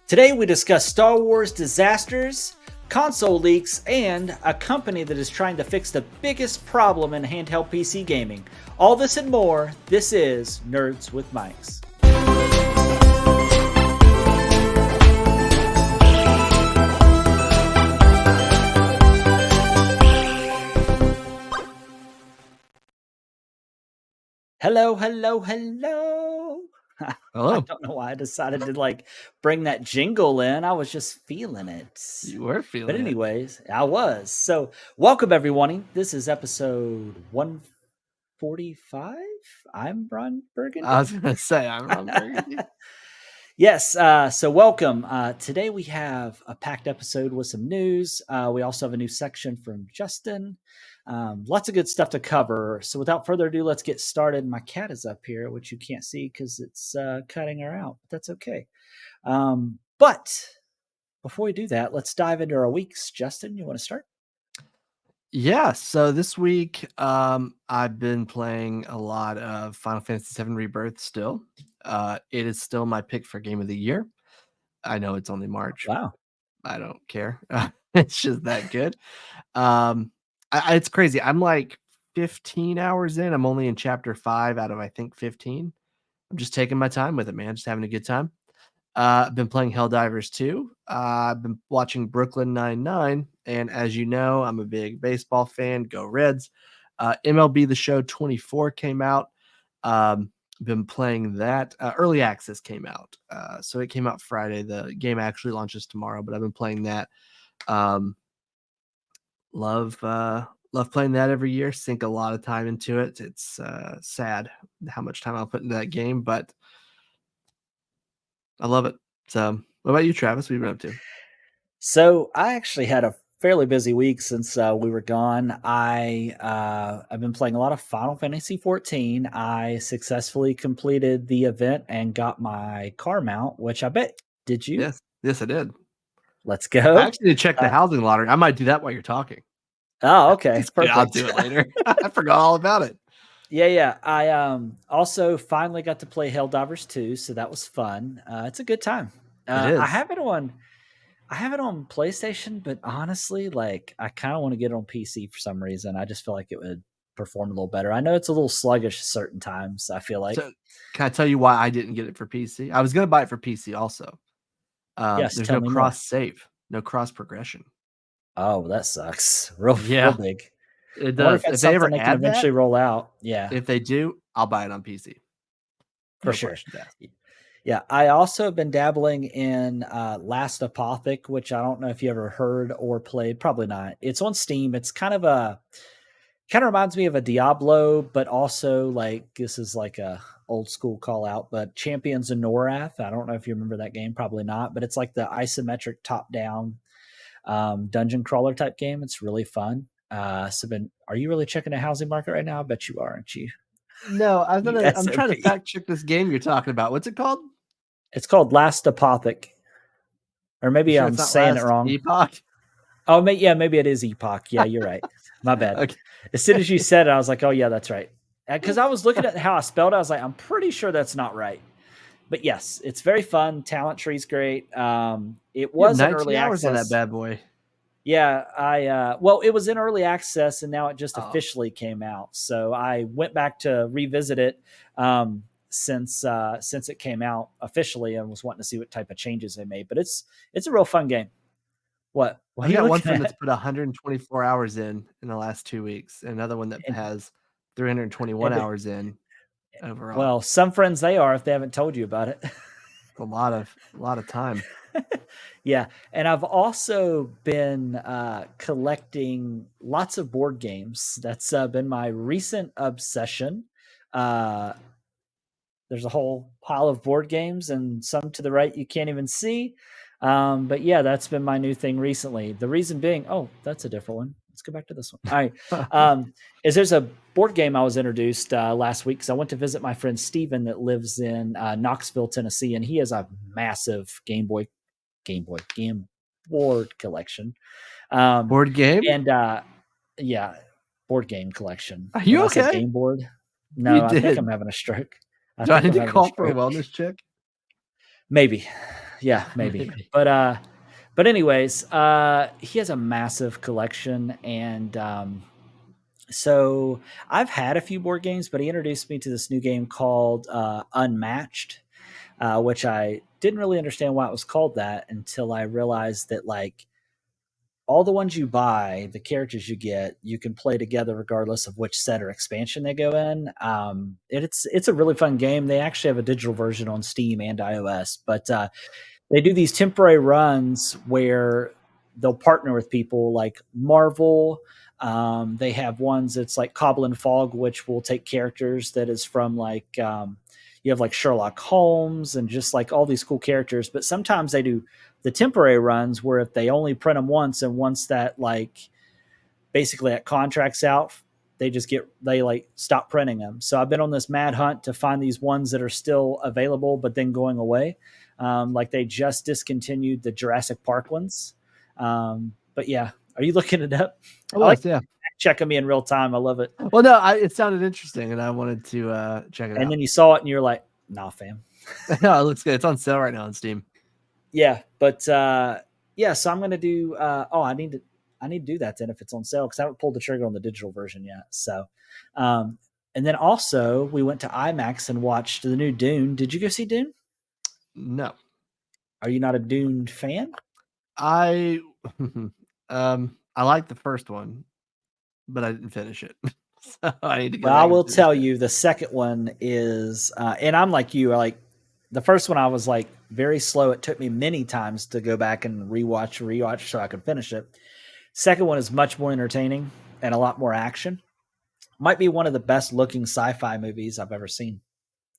Today we discuss Star Wars disasters, console leaks, and a company that is trying to fix the biggest problem in handheld PC gaming. All this and more, this is Nerds with Mics. Hello. Hello. I don't know why I decided to bring that jingle in. I was just feeling it. You were feeling But anyways, I was. So welcome everyone. This is episode 145. I'm Ron Burgundy. I was going to say, I'm Ron Burgundy. Yes. So welcome. Today we have a packed episode with some news. We also have a new section from Justin. Lots of good stuff to cover. So without further ado, let's get started. My cat is up here, which you can't see because it's cutting her out. But that's okay. But before we do that, let's dive into our weeks. Justin, you want to start? Yeah. So this week, I've been playing a lot of Final Fantasy VII Rebirth still. It is still my pick for Game of the Year. I know it's only March. Wow. I don't care. It's just that good. It's crazy. I'm like 15 hours in. I'm only in chapter 5 out of, I think, 15. I'm just taking my time with it, man. Just having a good time. I've been playing Helldivers 2. I've been watching Brooklyn Nine-Nine. And as you know, I'm a big baseball fan. Go Reds. MLB The Show 24 came out. Been playing that. Early Access came out. So it came out Friday. The game actually launches tomorrow, but I've been playing that. Love playing that every year. Sink a lot of time into it. It's sad how much time I'll put into that game, but I love it. So what about you, Travis? What have you been up to? So I actually had a fairly busy week since we were gone. I've been playing a lot of Final Fantasy 14. I successfully completed the event and got my car mount, which I bet. Did you? Yes, I did. Let's go. I actually did check the housing lottery. I might do that while you're talking. Oh, okay. Perfect. I'll do it later. I forgot all about it. Yeah. I also finally got to play Helldivers 2, so that was fun. It's a good time. It is. I have it on PlayStation, but honestly, I kind of want to get it on PC for some reason. I just feel like it would perform a little better. I know it's a little sluggish at certain times, I feel like. So, can I tell you why I didn't get it for PC? I was going to buy it for PC also. Yes, there's no cross save, no cross progression. Oh, that sucks. Real big. It does. If they ever add eventually roll out, yeah. If they do, I'll buy it on PC. For sure. Yeah, I also have been dabbling in Last Apothic, which I don't know if you ever heard or played. Probably not. It's on Steam. It's kind of reminds me of a Diablo, but also this is like a old school call out. But Champions of Norath. I don't know if you remember that game. Probably not. But it's like the isometric top down dungeon crawler type game. It's really fun. Are you really checking the housing market right now? I bet you are, aren't you? No, I'm trying to fact check this game you're talking about. What's it called? It's called Last Apothic. Or maybe I'm saying it wrong. Epoch? Oh, maybe it is Epoch. Yeah, you're right. My bad. Okay. As soon as you said it, I was like, oh, yeah, that's right. Because I was looking at how I spelled it. I was like, I'm pretty sure that's not right. But yes, it's very fun. Talent tree's great. It was in early access. On that bad boy. Yeah, it was in early access and now it just officially came out. So I went back to revisit it since it came out officially and was wanting to see what type of changes they made. But it's a real fun game. What? I got one friend that's put 124 hours in the last 2 weeks. Another one that has 321 hours in overall. Well, some friends they are if they haven't told you about it. A lot of time. Yeah, and I've also been collecting lots of board games. That's been my recent obsession. There's a whole pile of board games and some to the right you can't even see. But yeah, that's been my new thing recently. The reason being, that's a different one. Let's go back to this one. All right. Is there's a board game I was introduced last week because I went to visit my friend Steven that lives in Knoxville, Tennessee, and he has a massive Game board collection. Board game? And board game collection. Are you okay? Game board? No, I think I'm having a stroke. Do I need to call for a wellness check? Maybe. Yeah, maybe. Maybe. But anyways, he has a massive collection, and so I've had a few board games, but he introduced me to this new game called Unmatched, which I didn't really understand why it was called that until I realized that like all the ones you buy, the characters you get, you can play together regardless of which set or expansion they go in. It's a really fun game. They actually have a digital version on Steam and iOS, but they do these temporary runs where they'll partner with people like Marvel. They have ones that's like Cobble and Fog, which will take characters that is from like you have like Sherlock Holmes and just like all these cool characters. But sometimes they do the temporary runs where if they only print them once, and once that like basically that contracts out, they like stop printing them. So I've been on this mad hunt to find these ones that are still available but then going away. Like they just discontinued the Jurassic Park ones. But yeah, are you looking it up? I I like was, yeah. checking me in real time. I love it. Well, no, it sounded interesting, and I wanted to check it And out. then you saw it and you're like, nah, fam. No, it looks good. It's on sale right now on Steam. Yeah, but yeah, so I'm gonna do. I need to do that then if it's on sale because I haven't pulled the trigger on the digital version yet. So, um, and then also we went to IMAX and watched the new Dune. Did you go see Dune? No, Are you not a Dune fan? I I like the first one, but I didn't finish it. So I need to go Well, I back and will finish tell it. you the second one is, and I'm like you, like the first one I was like very slow. It took me many times to go back and rewatch so I could finish it. Second one is much more entertaining and a lot more action. Might be one of the best looking sci-fi movies I've ever seen.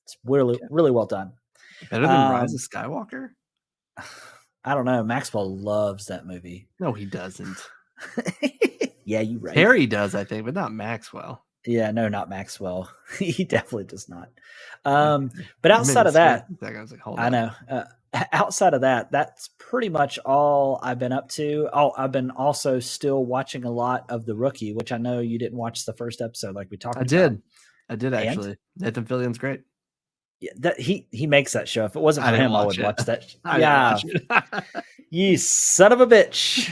It's really, Okay. really well done. Better than Rise Um, of Skywalker? I don't know. Maxwell loves that movie. No, he doesn't. Yeah, you right. Harry does, I think, but not Maxwell. Yeah, no, not Maxwell. He definitely does not. Okay. But You made me outside of scared that, for a second. I was like, hold I on. know. Outside of that, that's pretty much all I've been up to. Oh, I've been also still watching a lot of The Rookie, which I know you didn't watch the first episode like we I talked about. did. I did And actually. Nathan Fillion's great. yeah, that he makes that show. If it wasn't I for didn't him, I watch would it. watch that. I didn't Yeah, watch it. you son of a bitch.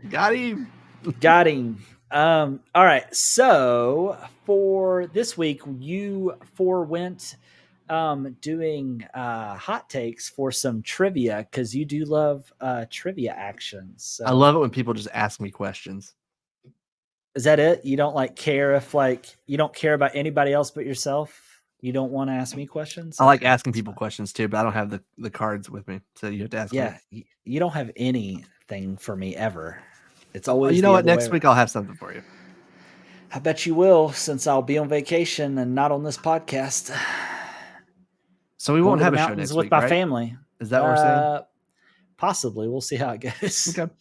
Got him. Got him. All right. So for this week, you forewent doing hot takes for some trivia because you do love trivia actions. I So love it when people just ask me questions. is that it? You don't like care if like you don't care about anybody else but yourself? You don't want to ask me questions? I like Okay, asking that's people fine. questions too, but I don't have the cards with me, so you have to ask me. Yeah, you don't have anything for me ever. It's You always know the what? other way Next around. week I'll have something for you. I bet you will, since I'll be on vacation and not on this podcast. So we Going won't to the have a show mountains next with week, my right? family. Is that what we're saying? Possibly. We'll see how it goes. Okay.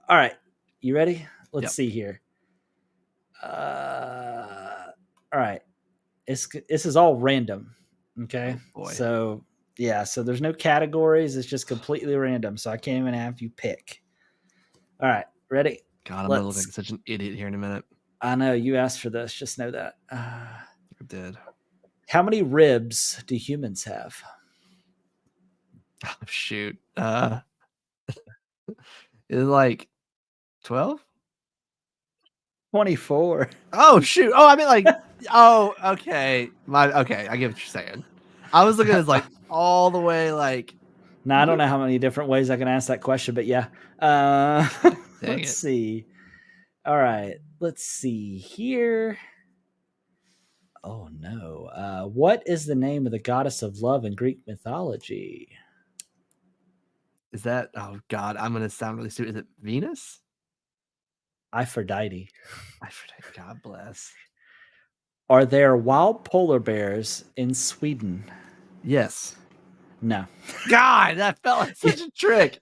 All right. You ready? Let's Yep. see here. All right. This is all random. Okay. Oh boy. So yeah. So there's no categories. It's just completely random. So I can't even have you pick. All right. Ready? God, I'm gonna look Let's. like such an idiot here in a minute. I know you asked for this. Just know that. I did. How many ribs do humans have? Oh, shoot. Is it like 12? 24. Oh shoot. Oh, I mean like oh, okay. Okay, I get what you're saying. I was looking at this like all the way like Now I don't know how many different ways I can ask that question, but yeah. dang Let's it. see. All right, let's see here. Oh no. What is the name of the goddess of love in Greek mythology? Is that oh god, I'm gonna sound really stupid. Is it Venus? Aphrodite. I forget. God bless. Are there wild polar bears in Sweden? Yes. No. God, that felt like such a trick.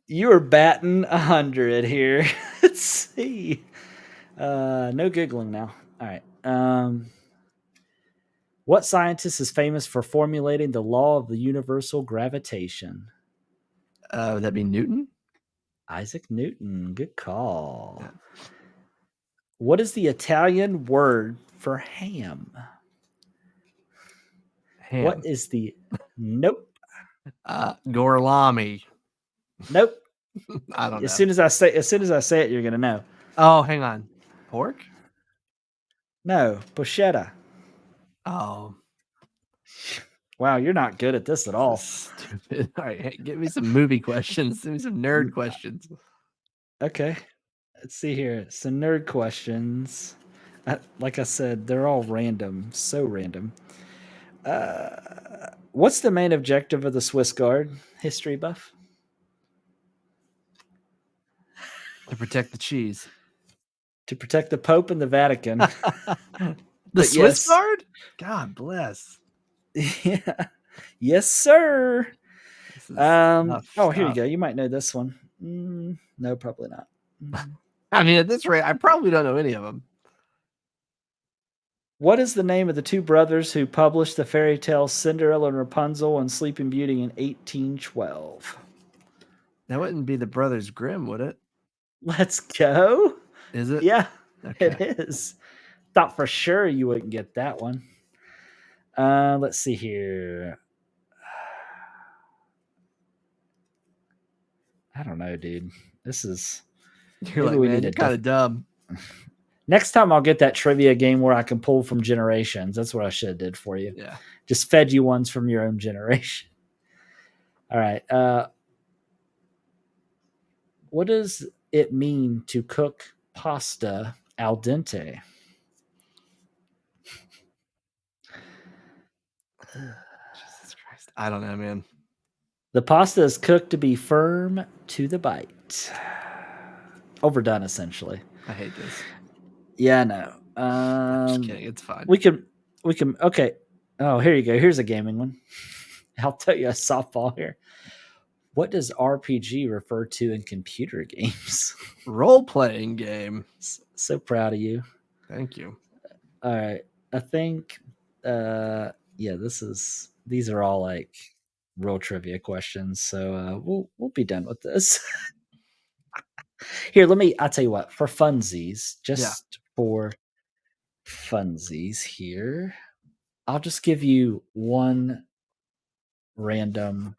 You are batting 100 here. Let's see. No giggling now. All right. What scientist is famous for formulating the law of the universal gravitation? Would that be Newton? Isaac Newton. Good call. Yeah. What is the Italian word for ham? Ham. What is the nope? Gorlami. Nope. I don't As know. soon as I say it, you're gonna know. Oh, hang on. Pork? No, pochetta. Oh, Wow, you're not good at this at this is all. stupid. All right, hey, give me some movie questions. Give me some nerd questions. Okay. Let's see here. Some nerd questions. Like I said, they're all random. So random. What's the main objective of the Swiss Guard? History buff? To protect the cheese. To protect the Pope and the Vatican. The But Swiss yes. Guard? God bless. Yeah. Yes, sir. This is tough Oh, here you stuff. go. You might know this one. No, probably not. I mean, at this rate, I probably don't know any of them. What is the name of the two brothers who published the fairy tales Cinderella and Rapunzel and Sleeping Beauty in 1812? That wouldn't be the Brothers Grimm, would it? Let's go. Is it? Yeah, Okay. it is. Thought for sure you wouldn't get that one. Let's see here. I don't know, dude. This is You're maybe like, we man, need a you're kind of dumb. next time I'll get that trivia game where I can pull from generations. That's what I should have did for you. Yeah. Just fed you ones from your own generation. All right. What does it mean to cook pasta al dente? Jesus Christ. I don't know, man. The pasta is cooked to be firm to the bite. Overdone, essentially. I hate this. Yeah, I know. I'm just kidding. It's fine. We can. Okay. Oh, here you go. Here's a gaming one. I'll tell you a softball here. What does RPG refer to in computer games? Role-playing game. So proud of you. Thank you. All right. I think yeah, these are all like real trivia questions. So we'll be done with this. Here, I'll tell you what, for funsies, just for funsies here, I'll just give you one random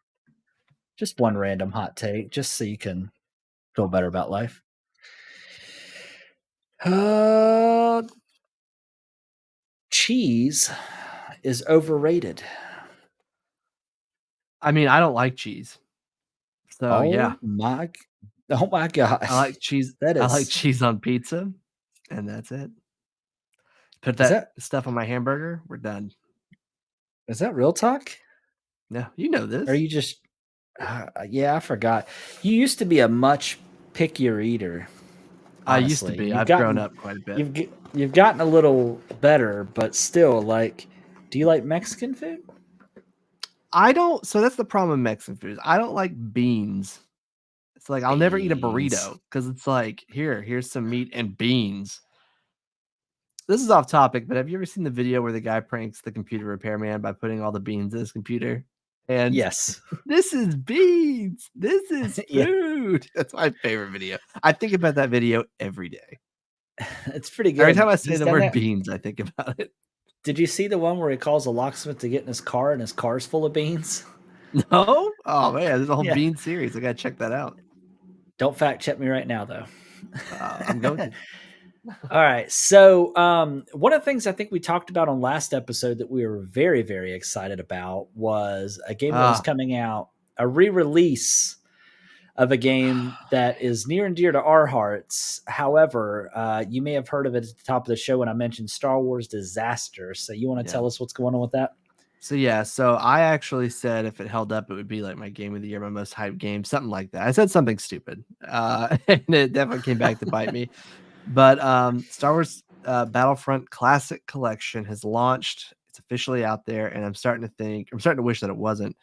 hot take just so you can feel better about life. Cheese is overrated. I mean, I don't like cheese. So, yeah. Oh my gosh. I like cheese. That I like is cheese on pizza, and that's it. Put is that that stuff on my hamburger. We're done. is that real talk? No, you know Or this. you just yeah, I forgot. You used to be a much pickier eater. I used to Honestly, be. I've grown up quite a bit. you've gotten a little better, but still, like, do you like Mexican food? I don't. So that's the problem with Mexican food. I don't like beans. It's like I'll never eat a Beans. burrito because it's like here's some meat and beans. This is off topic, but have you ever seen the video where the guy pranks the computer repairman by putting all the beans in his computer? And Yes. this is beans. This is Yeah, food. That's my favorite video. I think about that video every day. it's pretty Every good. time I say He's the done word that. beans, I think about it. Did you see the one where he calls a locksmith to get in his car and his car's full of beans? No? Oh man, there's a whole Yeah. bean series. I gotta check that out. Don't fact check me right now, though. I'm going to. All right. So, one of the things I think we talked about on last episode that we were very, very excited about was a game that was coming out, a re-release of a game that is near and dear to our hearts. However, you may have heard of it at the top of the show when I mentioned Star Wars Disaster. So, you want to tell us what's going on with that? So I actually said if it held up, it would be like my game of the year, my most hyped game, something like that. I said something stupid, and it definitely came back to bite me. But Star Wars Battlefront Classic Collection has launched. It's officially out there, and I'm starting to wish that it wasn't.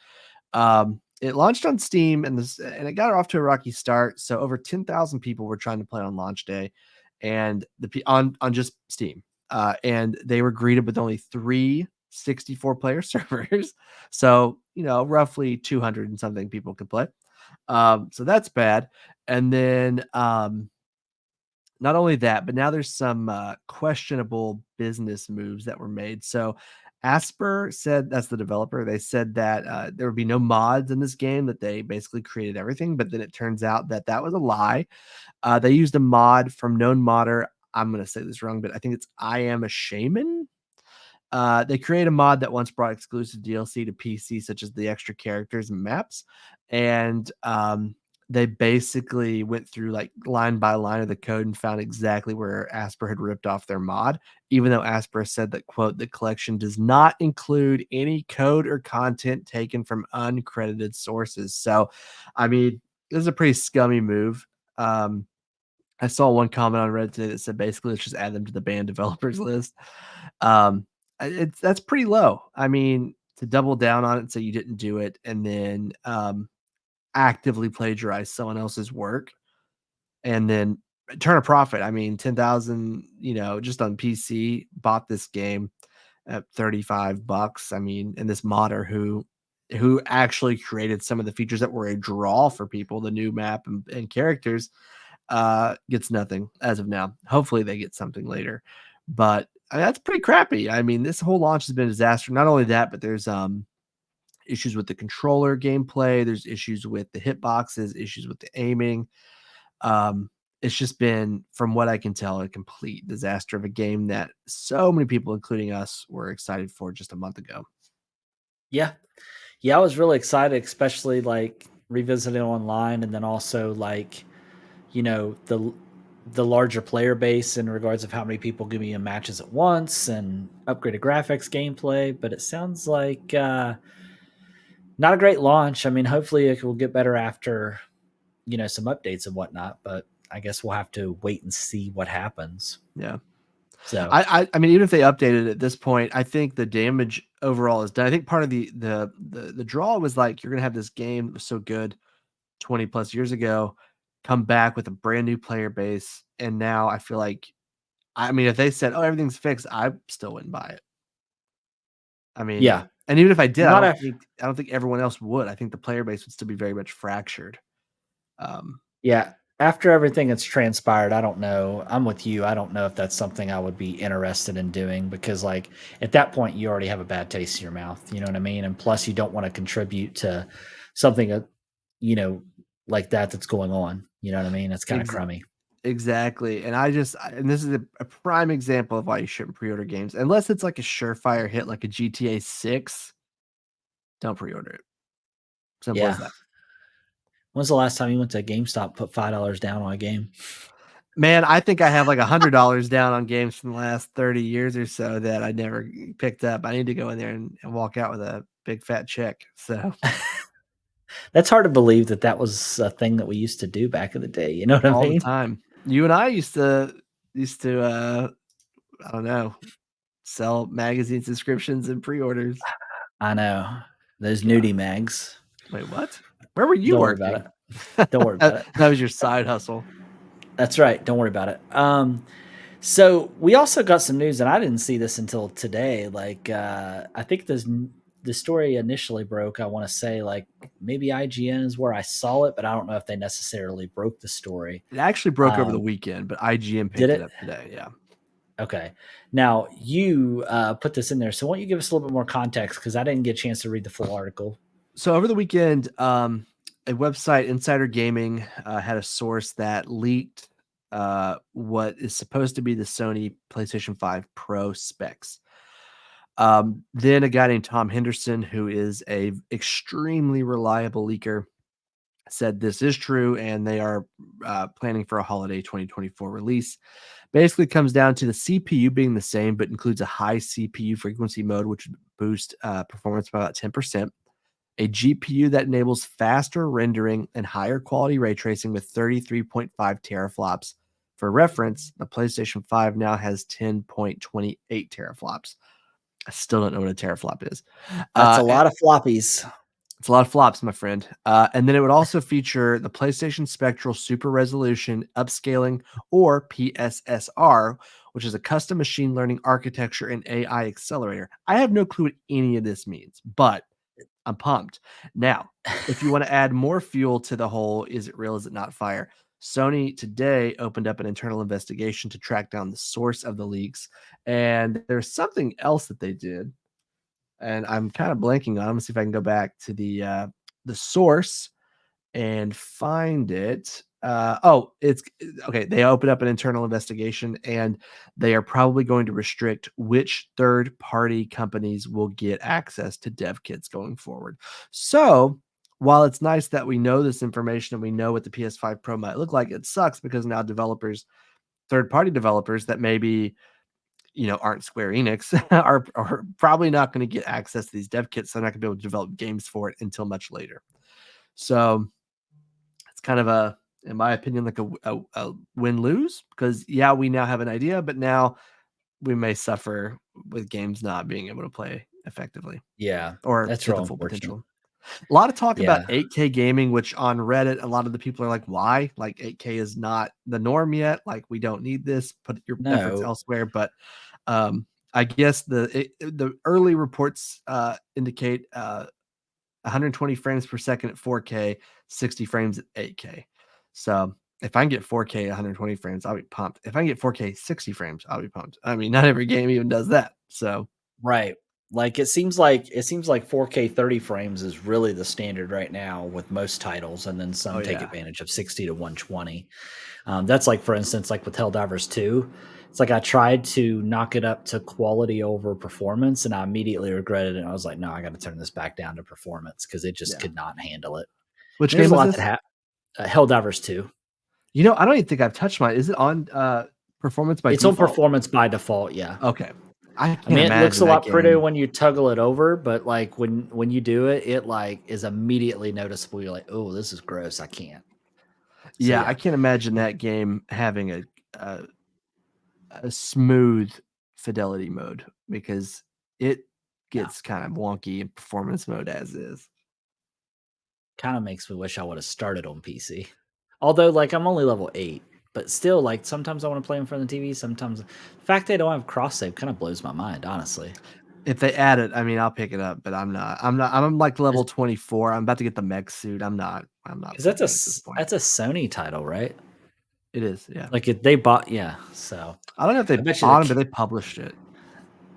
It launched on Steam, and it got off to a rocky start. So over 10,000 people were trying to play on launch day, and on just Steam, and they were greeted with only 3 64-player servers. So roughly 200 and something people could play. So that's bad. And then not only that, but now there's some questionable business moves that were made. So Asper said, that's the developer, they said that there would be no mods in this game, that they basically created everything, but then it turns out that that was a lie. They used a mod from known modder. I'm going to say this wrong, but I think it's I Am a Shaman. They create a mod that once brought exclusive DLC to PC, such as the extra characters and maps. And they basically went through like line by line of the code and found exactly where Asper had ripped off their mod, even though Asper said that, quote, the collection does not include any code or content taken from uncredited sources. So, I mean, this is a pretty scummy move. I saw one comment on Reddit today that said basically let's just add them to the banned developers list. Um, that's pretty low. I mean, to double down on it and say you didn't do it, and then actively plagiarize someone else's work, and then turn a profit. I mean, 10,000, just on PC, bought this game at $35. I mean, and this modder who actually created some of the features that were a draw for people, the new map and characters, gets nothing as of now. Hopefully they get something later, but that's pretty crappy. I mean, this whole launch has been a disaster. Not only that, but there's issues with the controller gameplay. There's issues with the hitboxes, issues with the aiming. It's just been, from what I can tell, a complete disaster of a game that so many people, including us, were excited for just a month ago. Yeah. Yeah, I was really excited, especially like revisiting online, and then also like, the larger player base in regards of how many people give me in matches at once and upgraded graphics, gameplay. But it sounds like not a great launch. I mean, hopefully it will get better after some updates and whatnot. But I guess we'll have to wait and see what happens. Yeah. So I mean, even if they updated it at this point, I think the damage overall is done. I think part of the draw was like, you're gonna have this game that was so good 20 plus years ago, come back with a brand new player base, and now I feel like, I mean, if they said, "Oh, everything's fixed," I still wouldn't buy it. I mean, yeah, and even if I did, not af- I don't think everyone else would. I think the player base would still be very much fractured. Um, yeah. After everything that's transpired, I don't know. I'm with you. I don't know if that's something I would be interested in doing, because, like, at that point, you already have a bad taste in your mouth. You know what I mean? And plus, you don't want to contribute to something, you know, like that's going on. You know what I mean? It's kind of ex- crummy. exactly. And this is a prime example of why you shouldn't pre-order games unless it's like a surefire hit, like a GTA 6. Don't pre-order it. Simple as Yeah. that. When's the last time you went to GameStop, put $5 down on a game? Man, I think I have like $100 down on games from the last 30 years or so that I never picked up. I need to go in there and walk out with a big fat check. So That's hard to believe that that was a thing that we used to do back in the day. You know what I all the mean? time. You and I used to I don't know, sell magazine subscriptions and pre-orders. I know. Those Yeah. nudie mags. Wait, what? Where were you Don't worry about it. working? Don't worry about That it. was your side hustle. That's right. Don't worry about it. So we also got some news, and I didn't see this until today. Like, I think the story initially broke. I want to say like maybe IGN is where I saw it, but I don't know if they necessarily broke the story. It actually broke over the Um, weekend, but IGN did picked it it? up today. Yeah. Okay. Now you put this in there, so why don't you give us a little bit more context, because I didn't get a chance to read the full article. So over the weekend, a website, Insider Gaming, had a source that leaked what is supposed to be the Sony PlayStation 5 Pro specs. Then a guy named Tom Henderson, who is a extremely reliable leaker, said this is true, and they are planning for a holiday 2024 release. Basically, comes down to the CPU being the same, but includes a high CPU frequency mode, which would boost performance by about 10%. A GPU that enables faster rendering and higher quality ray tracing with 33.5 teraflops. For reference, the PlayStation 5 now has 10.28 teraflops. I still don't know what a teraflop is. That's a Uh, lot of floppies. it's a lot of flops, my friend. And then it would also feature the PlayStation Spectral Super Resolution Upscaling, or PSSR, which is a custom machine learning architecture and AI accelerator. I have no clue what any of this means, but I'm pumped. Now, if you want to add more fuel to the whole, is it real, is it not fire? Sony today opened up an internal investigation to track down the source of the leaks. And there's something else that they did. and I'm kind of blanking on. I'm gonna see if I can go back to the source and find it. It's okay. They opened up an internal investigation, and they are probably going to restrict which third-party companies will get access to dev kits going forward. So, while it's nice that we know this information and we know what the PS5 Pro might look like, it sucks because now developers, third-party developers that maybe aren't Square Enix are probably not going to get access to these dev kits. So they're not going to be able to develop games for it until much later. So it's kind of in my opinion, like a win-lose, because we now have an idea, but now we may suffer with games not being able to play effectively Yeah, or that's to the real full unfortunate. potential. A lot of talk about Yeah. 8K gaming, which on Reddit, a lot of the people are like, why? Like 8K is not the norm yet. Like we don't need this. Put your efforts No. elsewhere. But I guess the early reports indicate 120 frames per second at 4K, 60 frames at 8K. So if I can get 4K 120 frames, I'll be pumped. If I can get 4K 60 frames, I'll be pumped. I mean, not every game even does that. So Right. Like it seems like 4K 30 frames is really the standard right now with most titles, and then oh some take yeah. advantage of 60 to 120. That's like, for instance, like with Helldivers 2. It's like I tried to knock it up to quality over performance, and I immediately regretted it. And I was like, no, I got to turn this back down to performance because it just Yeah. could not handle it. Which And there's game a was lot that this? Helldivers 2. I don't even think I've touched mine. Is it on performance by It's on default? performance by default, yeah. Okay. I I can't mean, it looks imagine a that lot prettier game. when you toggle it over, but like when you do it, it like is immediately noticeable. You're like, oh, this is gross. I can't. So Yeah, I yeah, can't imagine that game having a, a smooth fidelity mode because it no. gets kind of wonky in performance mode as is. Kind of makes me wish I would have started on PC. Although, like, I'm only level 8, but still, like, sometimes I want to play in front of the TV. Sometimes the fact they don't have cross save kind of blows my mind, honestly. If they add it, I mean, I'll pick it up, but I'm like level 24. I'm about to get the mech suit. I'm not Because that's flipping at this point. that's a Sony title, right? It is, yeah. Like, if they bought, yeah. So I don't know if I they bet you bought them, but they published it.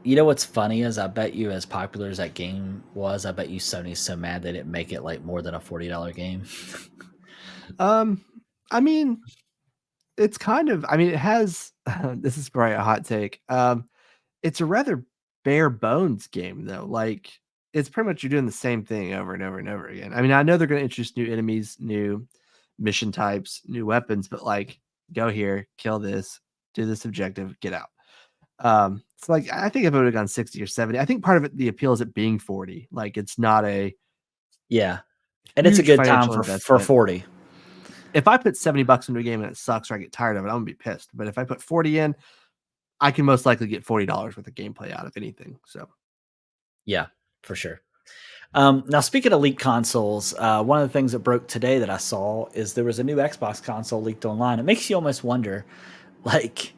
you know what's funny is I bet you, as popular as that game was, I bet you Sony's so mad they didn't make it like more than a $40 game. Um, I mean, it's kind of, I mean, it has, this is probably a hot take. It's a rather bare bones game though. Like it's pretty much you're doing the same thing over and over and over again. I mean, I know they're going to introduce new enemies, new mission types, new weapons, but like go here, kill this, do this objective, get out. So like I think if it would have gone 60 or 70, I think part of it the appeal is it being 40. Like it's not a Yeah, and it's a huge good time financial for investment. 40. If I put $70 into a game and it sucks or I get tired of it, I'm gonna be pissed. But if I put 40 in, I can most likely get $40 worth of gameplay out of anything. So Yeah, for sure. Now, speaking of leaked consoles, one of the things that broke today that I saw is there was a new Xbox console leaked online. It makes you almost wonder, like,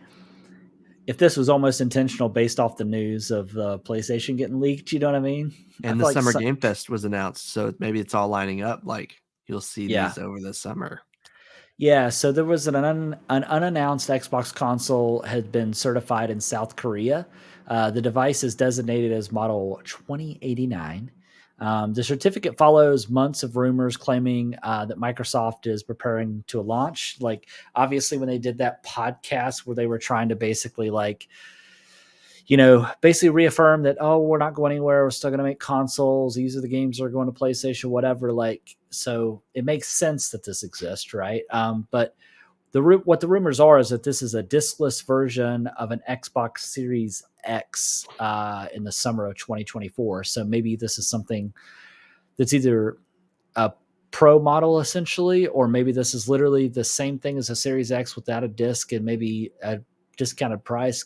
if this was almost intentional based off the news of PlayStation getting leaked. You know what I mean? I and the feel like, Summer Game Fest was announced, so maybe it's all lining up. Like you'll see yeah, these over the summer. yeah. So there was an unannounced Xbox console had been certified in South Korea. The device is designated as Model 2089. The certificate follows months of rumors claiming that Microsoft is preparing to launch. Like, obviously, when they did that podcast where they were trying to basically, like, basically reaffirm that, oh, we're not going anywhere. We're still going to make consoles. These are the games that are going to PlayStation, whatever. Like, so it makes sense that this exists, right? But what the rumors are is that this is a diskless version of an Xbox Series X in the summer of 2024. So maybe this is something that's either a pro model essentially, or maybe this is literally the same thing as a Series X without a disc and maybe a discounted price.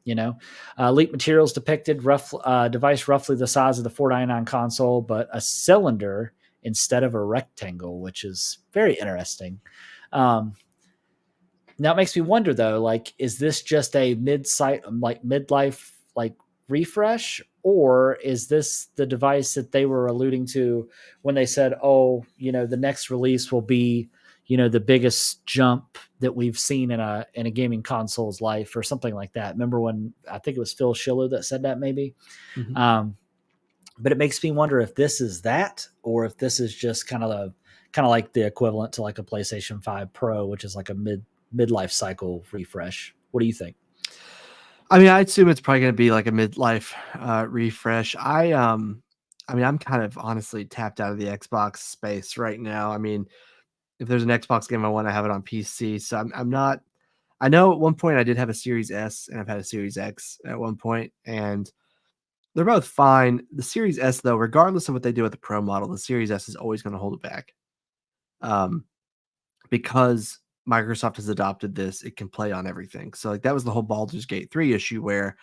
Leaked materials depicted device roughly the size of the 499 console, but a cylinder instead of a rectangle, which is very interesting. Um, Now it makes me wonder though, like, is this just a mid-site, like midlife, like refresh, or is this the device that they were alluding to when they said, "Oh, the next release will be, the biggest jump that we've seen in a gaming console's life," or something like that? Remember when I think it was Phil Schiller that said that maybe? Mhm. Um, But it makes me wonder if this is that, or if this is just kind of like the equivalent to like a PlayStation 5 Pro, which is like a midlife cycle refresh. What do you think? I mean, I assume it's probably going to be like a midlife refresh. I mean, I'm kind of honestly tapped out of the Xbox space right now. I mean, if there's an Xbox game I want, I have it on PC. So I'm not. I know at one point I did have a Series S and I've had a Series X at one point, and they're both fine. The Series S, though, regardless of what they do with the Pro model, the Series S is always going to hold it back. Um, because Microsoft has adopted this, it can play on everything. So like that was the whole Baldur's Gate 3 issue where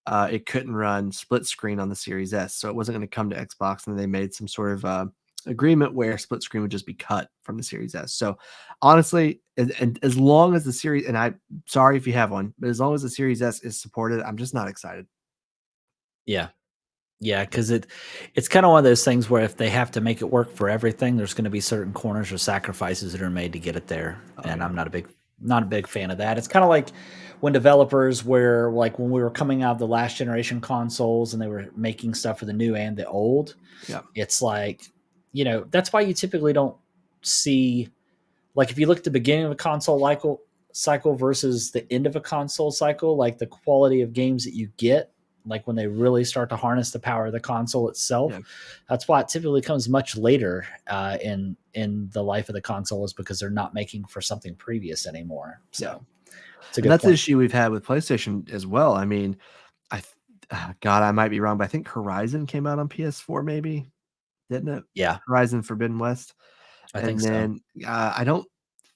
it couldn't run split screen on the Series S, so it wasn't going to come to Xbox, and they made some sort of agreement where split screen would just be cut from the Series S. So honestly, and as long as the Series, and I'm sorry if you have one, but as long as the Series S is supported, I'm just not excited. Yeah. Yeah, because it's kind of one of those things where if they have to make it work for everything, there's going to be certain corners or sacrifices that are made to get it there, Oh and yeah, I'm not a big fan of that. It's kind of like when developers were like when we were coming out of the last generation consoles and they were making stuff for the new and the old. yeah, It's like, that's why you typically don't see, like, if you look at the beginning of a console cycle versus the end of a console cycle, like the quality of games that you get, like when they really start to harness the power of the console itself, yeah, that's why it typically comes much later in the life of the console, is because they're not making for something previous anymore. yeah. So it's a And good that's the point. issue we've had with PlayStation as well. I mean, God, I might be wrong, but I think Horizon came out on PS4, maybe didn't it? Yeah, Horizon Forbidden West. I think And so. then, I don't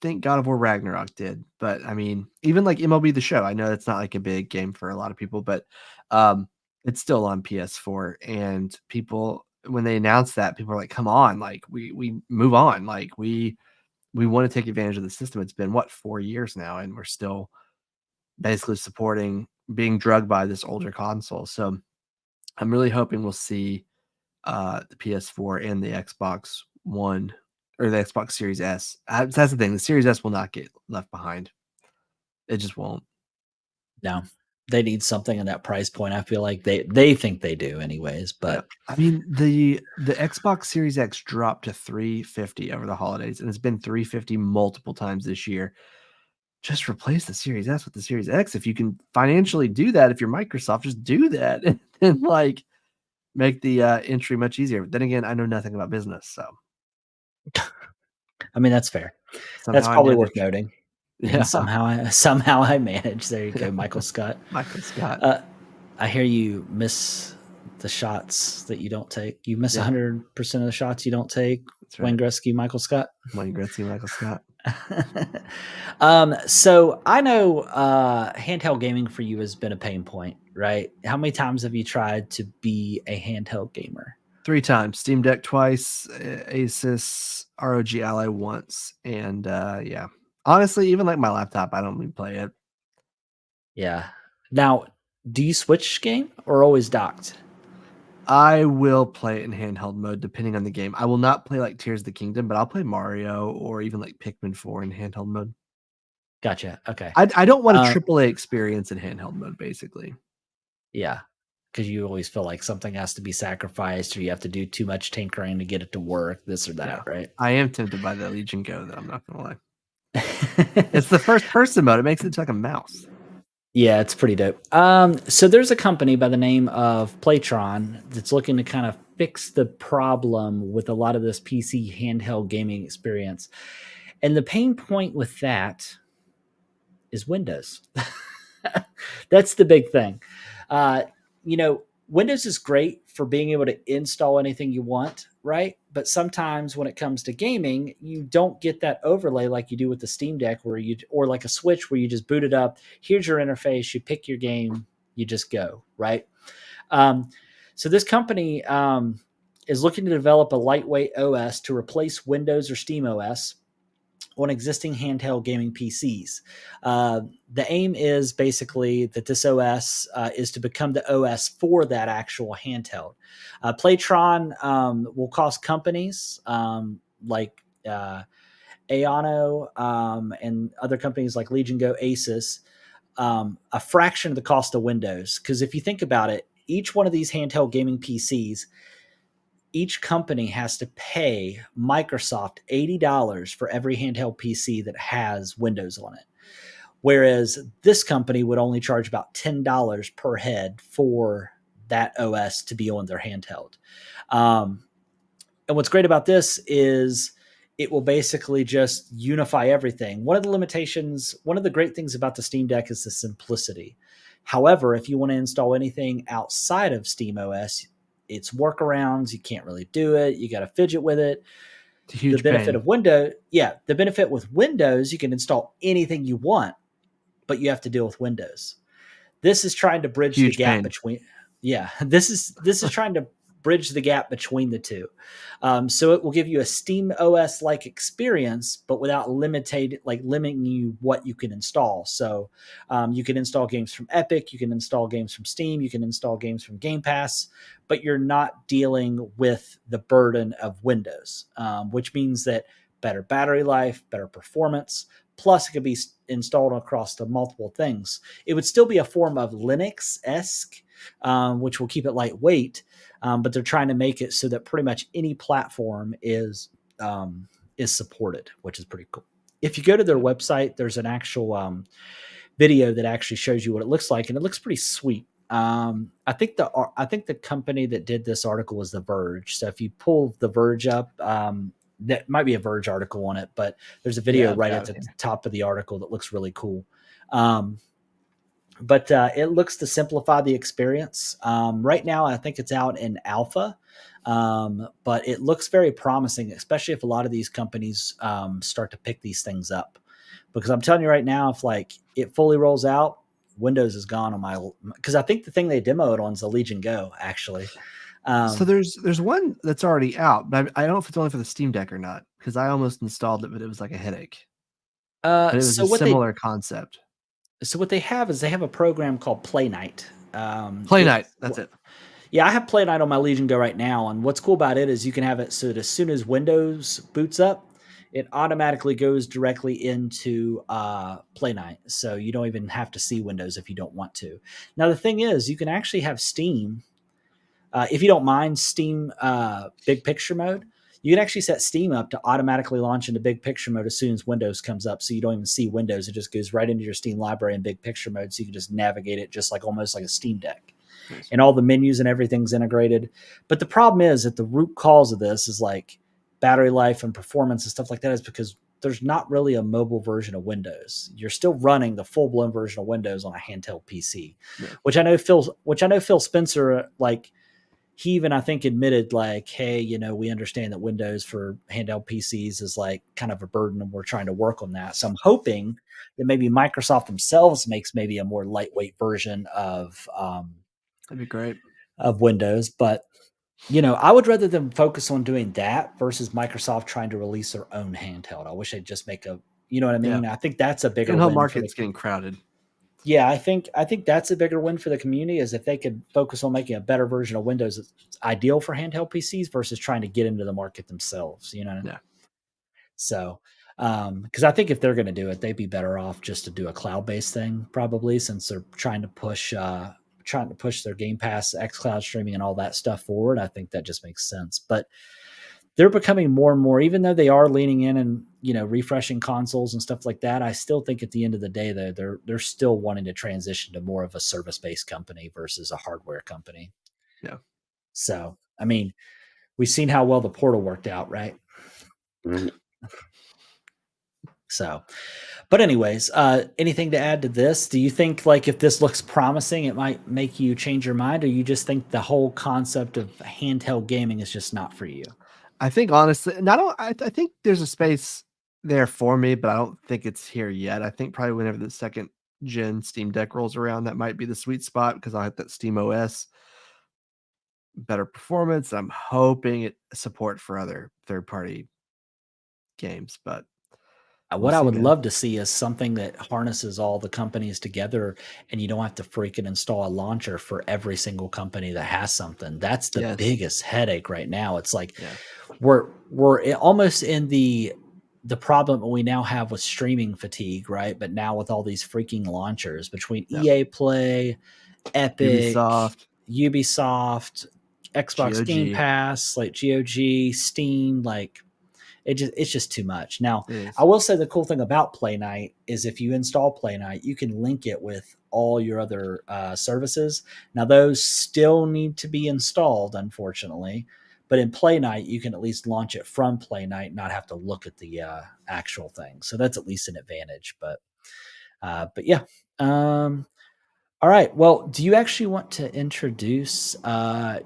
think God of War Ragnarok did, but, I mean, even, like, MLB The Show, I know it's not, like, a big game for a lot of people, but, um, it's still on PS4, and people when they announced that, people are like, "Come on, like, we move on, like, we wanna take advantage of the system." It's been, what, 4 years now, and we're still basically supporting being drugged by this older console, so I'm really hoping we'll see the PS4 and the Xbox One or the Xbox Series S. That's the thing. The Series S will not get left behind. It just won't. No, they need something in that price point. I feel like they think they do anyways, Yeah. but I mean, the Xbox Series X dropped to 350 over the holidays, and it's been 350 multiple times this year. Just replace the Series S with the Series X. If you can financially do that, if you're Microsoft, just do that and like make the entry much easier. But then again, I know nothing about business, so I mean, that's fair. That's somehow I probably worth manage. noting. And Yeah, somehow I manage. There you go, Michael Scott. Michael Scott. Uh, I hear you miss the shots that you don't take. You miss Yeah, 100% of the shots you don't take. that's Wayne right. Gretzky, Michael Scott. Wayne Gretzky, Michael Scott. So I know handheld gaming for you has been a pain point, right? How many times have you tried to be a handheld gamer? 3 times, Steam Deck twice, Asus, ROG Ally once, and, yeah. Honestly, even, like, my laptop, I don't even play it. Yeah. Now, do you switch game or always docked? I will play it in handheld mode depending on the game. I will not play, like, Tears of the Kingdom, but I'll play Mario or even, like, Pikmin 4 in handheld mode. Gotcha. Okay. I don't want a Um, AAA experience in handheld mode, basically. Yeah, because you always feel like something has to be sacrificed, or you have to do too much tinkering to get it to work, this or Yeah. that, right? I am tempted by the Legion Go, though, I'm not gonna lie. It's the first person mode, it makes it look like a mouse. Yeah, it's pretty dope. So there's a company by the name of Playtron that's looking to kind of fix the problem with a lot of this PC handheld gaming experience. And the pain point with that is Windows. That's the big thing. Uh, Windows is great for being able to install anything you want, right? But sometimes when it comes to gaming, you don't get that overlay like you do with the Steam Deck, or like a Switch where you just boot it up. Here's your interface. You pick your game. You just go, right? Um, so this company is looking to develop a lightweight OS to replace Windows or Steam OS on existing handheld gaming PCs. The aim is basically that this OS is to become the OS for that actual handheld. Playtron will cost companies like Aono and other companies like Legion Go, Asus, a fraction of the cost of Windows. Because if you think about it, each one of these handheld gaming PCs each company has to pay Microsoft $80 for every handheld PC that has Windows on it. Whereas this company would only charge about $10 per head for that OS to be on their handheld. And what's great about this is it will basically just unify everything. One of the great things about the Steam Deck is the simplicity. However, if you want to install anything outside of Steam OS, it's workarounds. You can't really do it. You got to fidget with it. It's a huge pain. The benefit with Windows, you can install anything you want, but you have to deal with Windows. This is trying to bridge the Huge gap pain. this is trying to bridge the gap between the two. So it will give you a Steam OS like experience, but without limiting you what you can install. So you can install games from Epic, you can install games from Steam, you can install games from Game Pass, but you're not dealing with the burden of Windows, which means that better battery life, better performance. Plus, it could be installed across the multiple things. It would still be a form of Linux-esque, which will keep it lightweight, but they're trying to make it so that pretty much any platform is supported, which is pretty cool. If you go to their website, there's an actual video that actually shows you what it looks like, and it looks pretty sweet. I think the company that did this article was The Verge. So if you pull The Verge up, that might be a Verge article on it, but there's a video right at the top of the article that looks really cool. But it looks to simplify the experience. Right now, I think it's out in alpha, but it looks very promising, especially if a lot of these companies start to pick these things up. Because I'm telling you right now, if like it fully rolls out, Windows is gone on my, because I think the thing they demoed on is the Legion Go, actually. So there's one that's already out, but I don't know if it's only for the Steam Deck or not, because I almost installed it, but it was like a headache. But it was a similar concept. So what they have is they have a program called Play Night. Play Night, that's it. Yeah, I have Play Night on my Legion Go right now, and what's cool about it is you can have it so that as soon as Windows boots up, it automatically goes directly into Play Night, so you don't even have to see Windows if you don't want to. Now the thing is, you can actually have Steam. If you don't mind Steam Big Picture mode, you can actually set Steam up to automatically launch into Big Picture mode as soon as Windows comes up, so you don't even see Windows. It just goes right into your Steam library in Big Picture mode, so you can just navigate it just like almost like a Steam Deck. Nice. And all the menus and everything's integrated. But the problem is that the root cause of this is like battery life and performance and stuff like that is because there's not really a mobile version of Windows. You're still running the full-blown version of Windows on a handheld PC, which I know Phil Spencer, like, he even, I think, admitted like, hey, we understand that Windows for handheld PCs is like kind of a burden and we're trying to work on that. So I'm hoping that maybe Microsoft themselves makes maybe a more lightweight version of that'd be great, of Windows. But I would rather them focus on doing that versus Microsoft trying to release their own handheld. I wish they'd just make you know what I mean? Yeah. I think that's a bigger win. Market's getting crowded. Yeah, I think that's a bigger win for the community is if they could focus on making a better version of Windows that's ideal for handheld PCs versus trying to get into the market themselves, Yeah. So, because I think if they're going to do it, they'd be better off just to do a cloud-based thing, probably, since they're trying to push their Game Pass, xCloud streaming, and all that stuff forward. I think that just makes sense, but they're becoming more and more, even though they are leaning in and refreshing consoles and stuff like that. I still think at the end of the day, they're still wanting to transition to more of a service-based company versus a hardware company. Yeah. So, I mean, we've seen how well the Portal worked out, right? Mm-hmm. So, but anyways, anything to add to this? Do you think like if this looks promising, it might make you change your mind, or you just think the whole concept of handheld gaming is just not for you? I think honestly, I think there's a space there for me, but I don't think it's here yet. I think probably whenever the second gen Steam Deck rolls around, that might be the sweet spot because I have that Steam OS, better performance. I'm hoping it support for other third-party games, but what I would love to see is something that harnesses all the companies together, and you don't have to freaking install a launcher for every single company that has something. That's the biggest headache right now. It's like we're almost in the problem we now have with streaming fatigue, right? But now with all these freaking launchers between EA Play, Epic, Ubisoft, Xbox Game GOG. Pass, like GOG, Steam, like it's just too much. Now, It I is. will say the cool thing about Play Night is if you install Play Night, you can link it with all your other services. Now, those still need to be installed, unfortunately. But in Play Night, you can at least launch it from Play Night, not have to look at the actual thing. So that's at least an advantage. But yeah. All right. Well, do you actually want to introduce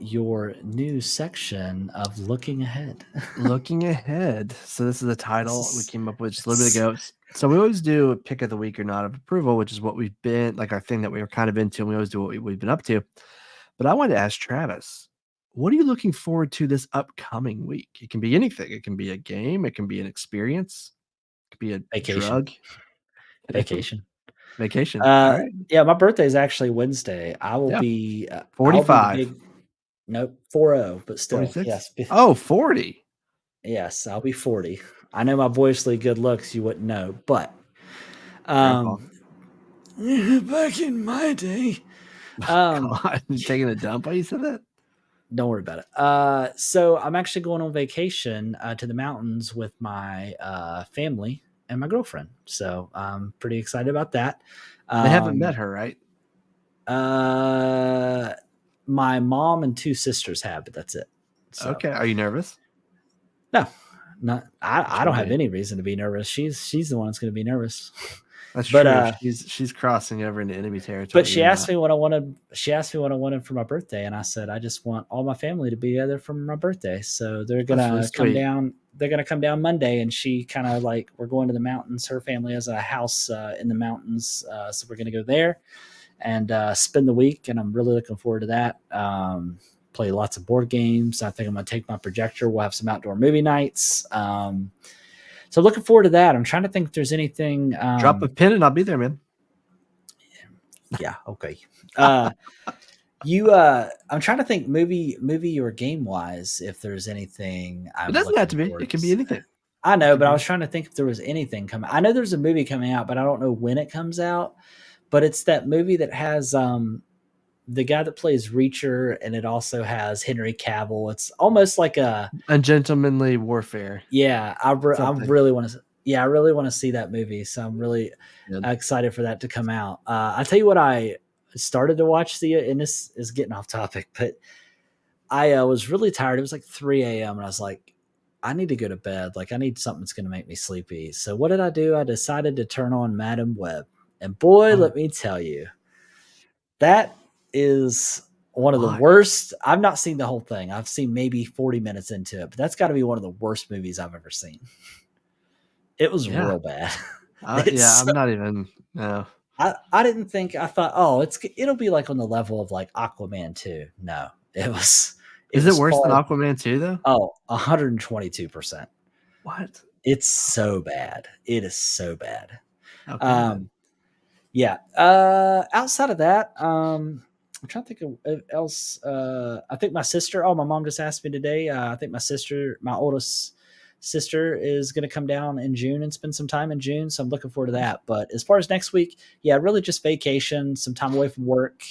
your new section of looking ahead? Looking ahead. So this is the This title we is came up with just a little bit it's ago. So we always do a pick of the week or not of approval, which is what we've been like our thing that we were kind of into. And we always do what we've been up to. But I wanted to ask Travis, what are you looking forward to this upcoming week? It can be anything. It can be a game. It can be an experience. It could be a vacation. drug. Vacation. Vacation. All right. Yeah, my birthday is actually Wednesday. I will Yeah. be I'll be the 45. big nope 40, but still 46. yes Oh, 40. yes I'll be 40. I know my boyishly good looks you wouldn't know, but Grandpa. um, back in my day, um, God, you taking a dump while you said that? don't worry about it. So I'm actually going on vacation to the mountains with my family and my girlfriend. So I'm pretty excited about that. They haven't met Um, her, right? uh, my mom and two sisters have, but that's it. So Okay. Are you nervous? no, not You I don't should have be. any reason to be nervous. She's the one that's going to be nervous. That's But true. She's crossing over into enemy but territory. she You're asked not. me what I wanted. She asked me what I wanted for my birthday, and I said I just want all my family to be together for my birthday. So they're That's really gonna come sweet. down. They're gonna come down Monday, and she kind of like we're going to the mountains. Her family has a house in the mountains, so we're gonna go there and spend the week. And I'm really looking forward to that. Play lots of board games. I think I'm gonna take my projector. We'll have some outdoor movie nights. So looking forward to that. I'm trying to think if there's anything. Drop a pin and I'll be there, man. Yeah, okay. I'm trying to think movie or game wise if there's anything It I'm doesn't have looking to be. It forward can be to. anything. I It know, could but I be was trying to think if there was anything coming. I know there's a movie coming out, but I don't know when it comes out. But it's that movie that has the guy that plays Reacher, and it also has Henry Cavill. It's almost like a ungentlemanly warfare. yeah. I Something. really want to. Yeah, I really want to see that movie. So I'm really Good. excited for that to come out. I tell you what, I started to watch and this is getting off topic, but I was really tired. It was like 3 a.m. and I was like, I need to go to bed. Like I need something that's going to make me sleepy. So what did I do? I decided to turn on Madam Web, and boy, Oh, let me tell you, that is one of the why? worst. I've not seen the whole thing. I've seen maybe 40 minutes into it, but that's got to be one of the worst movies I've ever seen. It was Yeah. real bad. Yeah, It's I'm not even no. I didn't think I thought, oh, it'll be like on the level of like Aquaman 2. No, it Is it was worse than far Aquaman 2 though? 122%. What? It's so bad. It is so bad. Okay then. Um yeah. Outside of that, I'm trying to think of else. I think my sister. Oh, my mom just asked me today. I think my oldest sister, is going to come down in June and spend some time in June. So I'm looking forward to Nice. that. But as far as next week, yeah, really just vacation, some time away from work,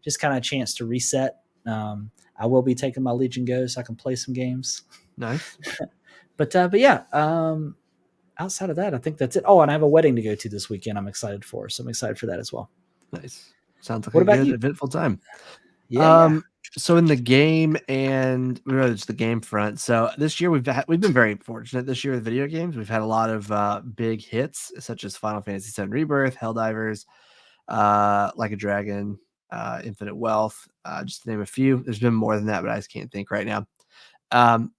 just kind of a chance to reset. I will be taking my Legion Go so I can play some games. Nice. But yeah, outside of that, I think that's it. Oh, and I have a wedding to go to this weekend. I'm excited for, so I'm excited for that as well. Nice. Sounds like What a about good you? eventful time. Yeah, yeah. So in the game and really it's the game front. So this year we've been very fortunate this year with video games. We've had a lot of big hits such as Final Fantasy VII Rebirth, Helldivers, Like a Dragon, Infinite Wealth, just to name a few. There's been more than that, but I just can't think right now.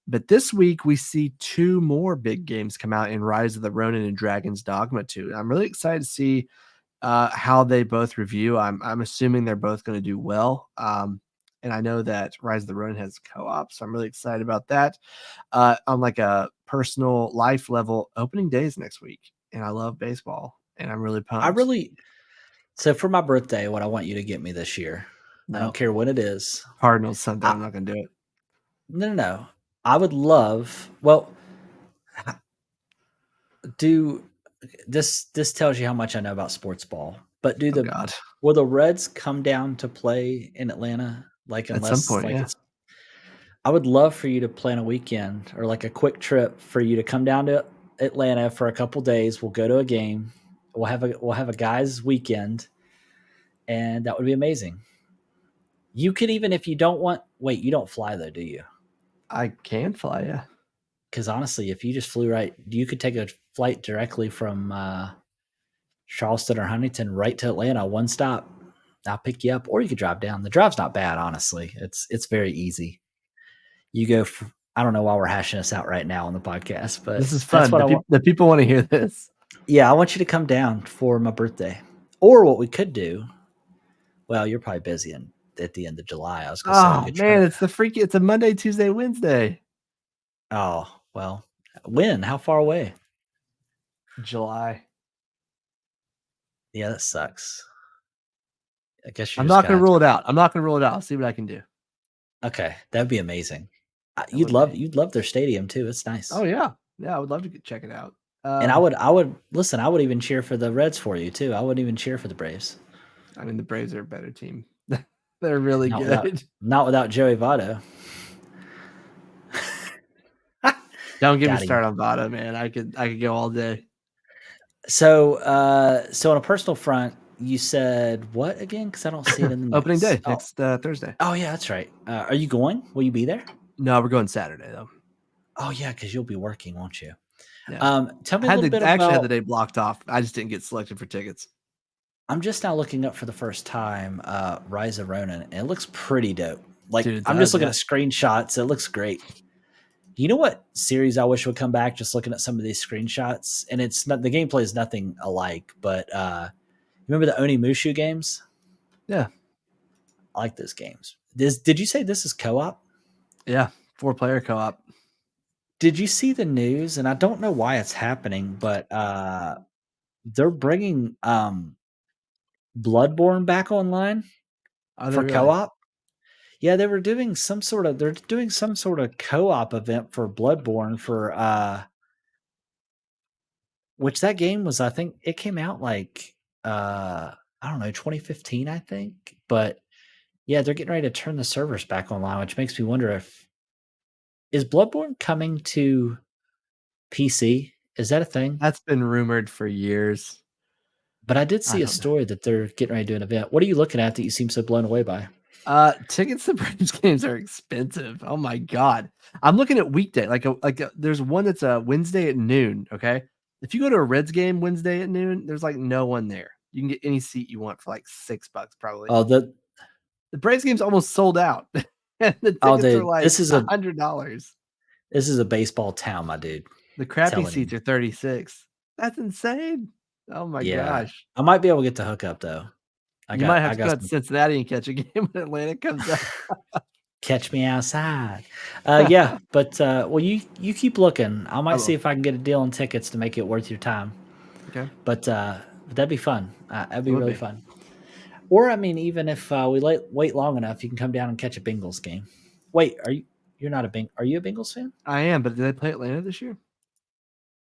But this week we see two more big games come out in Rise of the Ronin and Dragon's Dogma 2. I'm really excited to see how they both review. I'm assuming they're both going to do well. And I know that Rise of the Ronin has co-op, so I'm really excited about that. On like a personal life level, opening days next week, and I love baseball, and I'm really I pumped. really so for my birthday, what I want you to get me this year, I don't No, care when it is. Cardinals something. I I'm not going to do it. no, no, no. I would love. Well, do this tells you how much I know about sports ball. But Oh God, will the Reds come down to play in Atlanta? Like at some unless point, like yeah. I would love for you to plan a weekend or like a quick trip for you to come down to Atlanta for a couple days. We'll go to a game. We'll have a guys' weekend, and that would be amazing. You could even if you don't want. Wait, you don't fly though, do you? I can fly, yeah. Because honestly, if you just flew right, you could take a flight directly from Charleston or Huntington right to Atlanta, one stop. I'll pick you up, or you could drive down. The drive's not bad, honestly. It's very easy. You go. I don't know why we're hashing this out right now on the podcast, but This is that's fun. what I want. The people want to hear this. Yeah, I want you to come down for my birthday, or what we could do. Well, you're probably busy at the end of July. I was gonna set a Oh good man, trip. it's a Monday, Tuesday, Wednesday. Oh well, when? How far away? July. Yeah, that sucks. I guess you're I'm just not gonna gonna. rule it out. I'm not gonna rule it out. I'll see what I can do. Okay, that'd be amazing. That would be. You'd love their stadium too. It's nice. Oh yeah. Yeah, I would love to check it out. And I would listen. I would even cheer for the Reds for you too. I wouldn't even cheer for the Braves. I mean the Braves are a better team. They're really Not without good. not without Joey Votto. Don't get me Got him. started on Vada, man. I could go all day. So on a personal front, you said what again? Because I don't see it in the Opening notes. day next Thursday. Oh yeah, that's right. Are you going? Will you be there? No, we're going Saturday though. Oh yeah, because you'll be working, won't you? Yeah. Tell me a little bit I actually had the about. day blocked off. I just didn't get selected for tickets. I'm just now looking up for the first time Rise of Ronin, and it looks pretty dope. Like Dude, it I'm just does, looking yeah. at screenshots. It looks great. You know what series I wish would come back? Just looking at some of these screenshots, and it's not the gameplay is nothing alike. But remember the Onimushu games? Yeah. I like those games. Did you say this is co-op? Yeah. 4-player co-op. Did you see the news? And I don't know why it's happening, but they're bringing Bloodborne back online Are they for really? co-op. Yeah, they're doing some sort of co-op event for Bloodborne for which that game was, I think it came out like I don't know, 2015, I think. But yeah, they're getting ready to turn the servers back online, which makes me wonder if is Bloodborne coming to PC? Is that a thing? That's been rumored for years. But I did I see a don't know. story that they're getting ready to do an event. What are you looking at that you seem so blown away by? Tickets to Braves games are expensive. Oh my god. I'm looking at weekday. There's one that's a Wednesday at noon. Okay. If you go to a Reds game Wednesday at noon, there's like no one there. You can get any seat you want for like $6 probably. Oh, The Braves game's almost sold out. And the tickets are dude, like $100. this is a baseball town, my dude. The crappy Telling seats you. are 36. That's insane. Oh my Yeah. gosh. I might be able to get the hookup though. You might have I to go got out to some Cincinnati and catch a game when Atlanta comes out. catch me outside. Yeah, but well you keep looking. I might see if I can get a deal on tickets to make it worth your time. Okay. But that'd be fun. That'd It be would really be. fun. Or I mean, even if we wait long enough, you can come down and catch a Bengals game. Wait, you're not a Are you a Bengals fan? I am, but did they play Atlanta this year?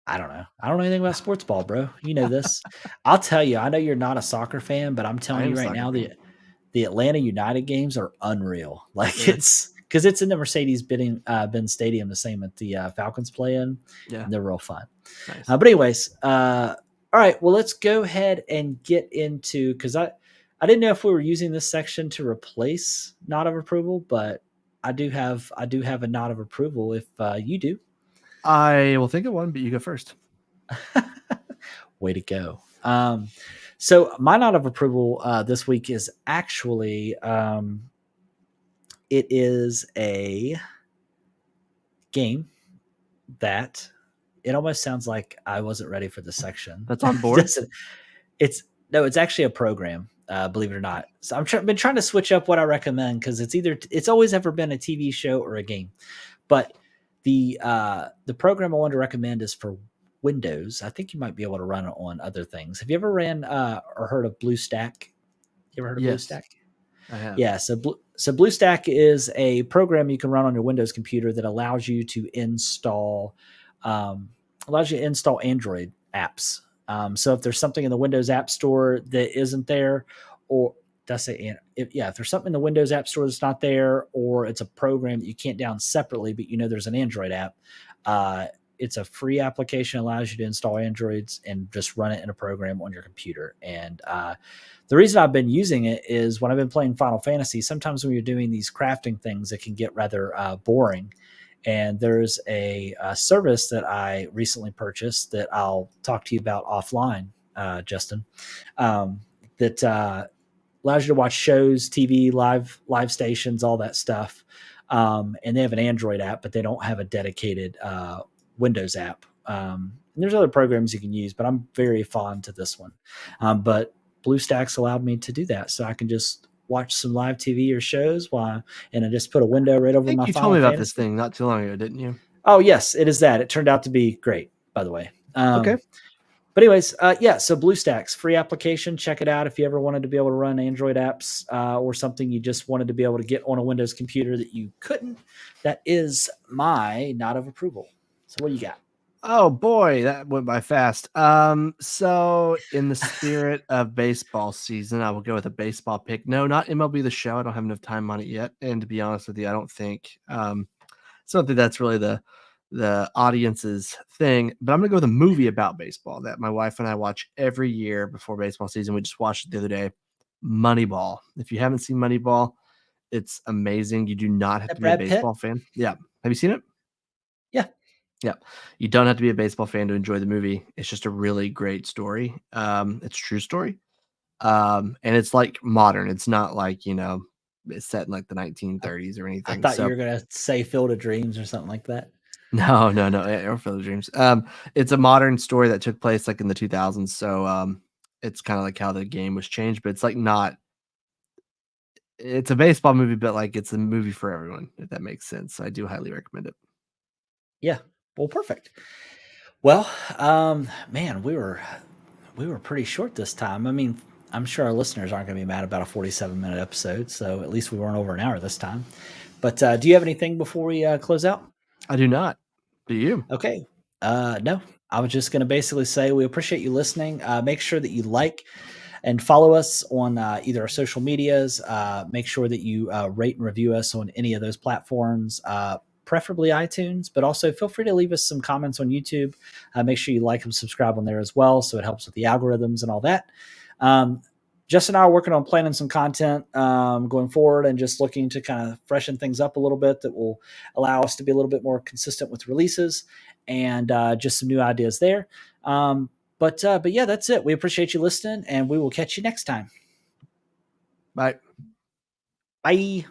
I don't know. I don't know anything about sports ball, bro. You know this. I'll tell you. I know you're not a soccer fan, but I'm I telling am you a right soccer now, fan. the Atlanta United games are unreal. Like Really? it's because it's in the Mercedes Benz Stadium, the same that the Falcons play in, Yeah. and they're real fun. Nice. But anyways, all right. Well, let's go ahead and get into because I didn't know if we were using this section to replace nod of approval, but I do have a nod of approval if you do. I will think of one, but you go first. Way to go. So my nod of approval this week is actually it is a game that it almost sounds like I wasn't ready for the section. That's on board. It's no, it's actually a program. Believe it or not. So been trying to switch up what I recommend because it's always ever been a TV show or a game. But the program I want to recommend is for Windows. I think you might be able to run it on other things. Have you ever ran or heard of BlueStack? You ever heard of Yes, BlueStack? I have. Yeah, so BlueStack is a program you can run on your Windows computer that allows you to install Android apps. So if there's something in the Windows App Store that isn't there, or That's it. If there's something in the Windows App Store that's not there, or it's a program that you can't down separately, but there's an Android app, it's a free application, allows you to install Androids and just run it in a program on your computer. And the reason I've been using it is when I've been playing Final Fantasy, sometimes when you're doing these crafting things, it can get rather boring. And there's a service that I recently purchased that I'll talk to you about offline, Justin, that allows you to watch shows, TV, live stations, all that stuff. And they have an Android app, but they don't have a dedicated Windows app. And there's other programs you can use, but I'm very fond to this one. But BlueStacks allowed me to do that, so I can just watch some live TV or shows and I just put a window right I over think my you told Final me about this Fantasy. thing not too long ago, didn't you? Oh yes, it is that. It turned out to be great, by the way. Okay. But anyways, so BlueStacks, free application. Check it out if you ever wanted to be able to run Android apps or something you just wanted to be able to get on a Windows computer that you couldn't. That is my nod of approval. So what do you got? Oh boy, that went by fast. So in the spirit of baseball season, I will go with a baseball pick. No, not MLB The Show. I don't have enough time on it yet. And to be honest with you, I don't think that's really the audience's thing. But I'm gonna go with a movie about baseball that my wife and I watch every year before baseball season. We just watched it the other day. Moneyball. If you haven't seen Moneyball, it's amazing. You do not have That to be a Brad Pitt? baseball fan. Yeah. Have you seen it? Yeah. Yeah. You don't have to be a baseball fan to enjoy the movie. It's just a really great story. It's a true story. And it's like modern. It's not like, it's set in like the 1930s or I anything. thought you So were gonna say Field of Dreams or something like that. no, or Field of Dreams. It's a modern story that took place like in the 2000s. So it's kind of like how the game was changed, but it's like not. It's a baseball movie, but like it's a movie for everyone, if that makes sense. So I do highly recommend it. Yeah. Well, perfect. Well, man, we were pretty short this time. I mean, I'm sure our listeners aren't going to be mad about a 47-minute episode, so at least we weren't over an hour this time. But do you have anything before we close out? I do not. Do you? Okay. No, I was just going to basically say we appreciate you listening. Make sure that you like and follow us on either our social medias. Make sure that you rate and review us on any of those platforms, preferably iTunes, but also feel free to leave us some comments on YouTube. Make sure you like and subscribe on there as well, so it helps with the algorithms and all that. Justin and I are working on planning some content going forward and just looking to kind of freshen things up a little bit that will allow us to be a little bit more consistent with releases and just some new ideas there. But yeah, that's it. We appreciate you listening, and we will catch you next time. Bye. Bye.